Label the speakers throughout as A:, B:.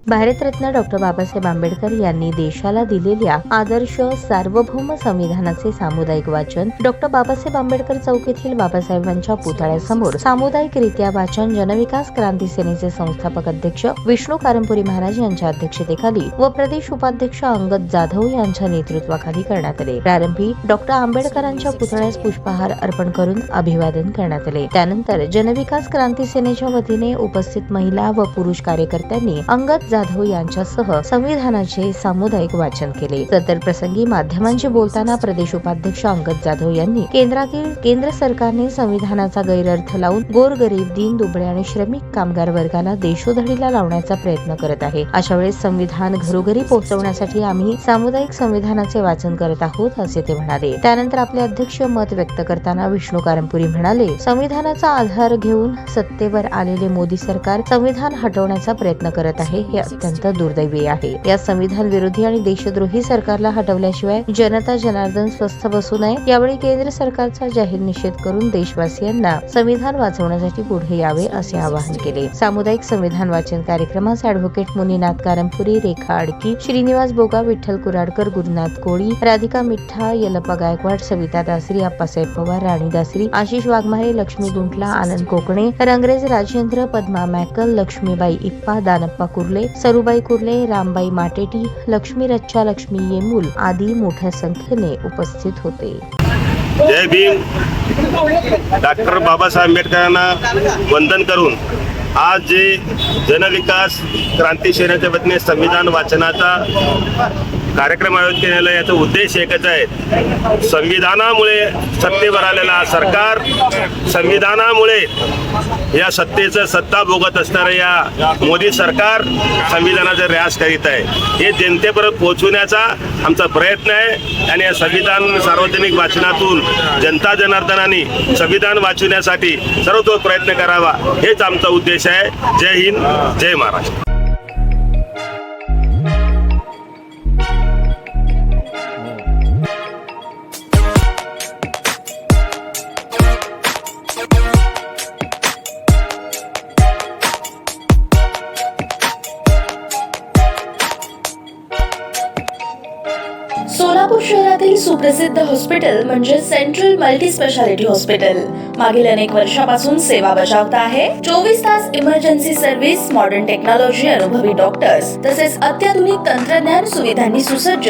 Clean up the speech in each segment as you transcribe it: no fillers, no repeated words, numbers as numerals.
A: Bharat Ratna doctor Babasaheb Ambedkar यांनी देशाला दिलेल्या आदर्श सार्वभौम संविधानाचे सामुदायिक वाचन डॉक्टर बाबासाहेब आंबेडकर चौक येथील बाबासाहेबांच्या पुतळ्यासमोर सामुदायिकरित्या वाचन जनविकास क्रांती सेनेचे संस्थापक अध्यक्ष विष्णू कारंपुरी महाराज यांच्या अध्यक्षतेखाली व प्रदेश उपाध्यक्ष अंगद जाधव यांच्या नेतृत्वाखाली करण्यात आले। प्रारंभी डॉक्टर आंबेडकरांच्या पुतळ्यास पुष्पहार अर्पण करून अभिवादन करण्यात आले। त्यानंतर जनविकास क्रांती सेनेच्या वतीने उपस्थित महिला व पुरुष कार्यकर्त्यांनी अंगद जाधव यांच्यासह संविधानाचे सामुदायिक वाचन केले। सदर प्रसंगी माध्यमांशी बोलताना प्रदेश उपाध्यक्ष अंगद जाधव यांनी केंद्र सरकारने संविधानाचा गैरअर्थ लावून गोरगरीब दीन दुबळे आणि श्रमिक कामगार वर्गाला देशोधडीला लावण्याचा प्रयत्न करत आहे। अशा वेळेस संविधान घरोघरी पोहोचवण्यासाठी आम्ही सामुदायिक संविधानाचे वाचन करत आहोत असे ते म्हणाले। त्यानंतर आपले अध्यक्ष मत व्यक्त करताना विष्णू कारंपुरी म्हणाले, संविधानाचा आधार घेऊन सत्तेवर आलेले मोदी सरकार संविधान हटवण्याचा प्रयत्न करत आहे। हे अत्यंत दुर्दैवी आहे। या संविधान विरोधी आणि देशद्रोही सरकारला हटवल्याशिवाय जनता जनार्दन स्वस्थ बसू नये। यावेळी केंद्र सरकारचा जाहीर निषेध करून देशवासियांना संविधान वाचवण्यासाठी पुढे यावे असे आवाहन केले। सामुदायिक संविधान वाचन कार्यक्रमास ॲडव्होकेट मुनीनाथ कारंपुरी, रेखा आडकी, श्रीनिवास बोगा, विठ्ठल कुराडकर, गुरुनाथ कोळी, राधिका मिठ्ठा, यलप्पा गायकवाड, सविता दासरी, आप्पासाहेब पवार, राणी दासरी, आशिष वाघमारे, लक्ष्मी गुंटला, आनंद कोकणे, रंगरेज राजेंद्र, पद्मा मॅकल, लक्ष्मीबाई इप्पा, दानप्पा कुर्ले, सरुबाई कुर्ले, रामबाई माटेटी, लक्ष्मी रच्चा, लक्ष्मी येमूल आदी मोठ्या संख्येने उपस्थित होते।
B: जय भीम। डॉक्टर बाबासाहेब आंबेडकरांना वंदन करून आज जे जनविकास क्रांती सेनेच्या वतीने संविधान वाचनाचा कार्यक्रम आयोजित केलेला याचा उद्देश एकच आहे। संविधानामुळे सत्तेवर आलेला सरकार, संविधानामुळे या सत्तेचं सत्ता भोगत असणारं या मोदी सरकार संविधानाचा ऱ्यास करीत आहे। हे जनतेपर्यंत पोहोचवण्याचा आमचा प्रयत्न आहे आणि या संविधान सार्वजनिक वाचनातून जनता जनार्दनाने संविधान वाचवण्यासाठी सर्वतोपरी प्रयत्न करावा हेच आमचा उद्देश आहे। जय हिंद, जय महाराष्ट्र।
C: सोलापूर शहरातील सुप्रसिद्ध हॉस्पिटल म्हणजे सेंट्रल मल्टी स्पेशालिटी हॉस्पिटल मागील अनेक वर्षापासून सेवा बजावत आहे। 24 तास इमर्जन्सी सर्व्हिस, मॉडर्न टेक्नॉलॉजी, अनुभवी डॉक्टर्स तसेच अत्याधुनिक तंत्रज्ञान सुविधांनी सुसज्ज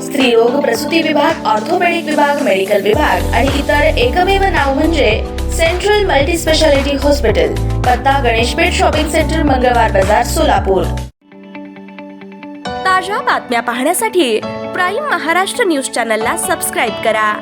C: स्त्रीरोग प्रसूती विभाग, ऑर्थोपेडिक विभाग, मेडिकल विभाग आणि इतर एकमेव नाव म्हणजे सेंट्रल मल्टी स्पेशालिटी हॉस्पिटल। पत्ता गणेशपेठ शॉपिंग सेंटर, मंगळवार बाजार, सोलापूर। ताज्या बातम्या पाहण्यासाठी प्राईम महाराष्ट्र न्यूज चॅनलला सबस्क्राईब करा।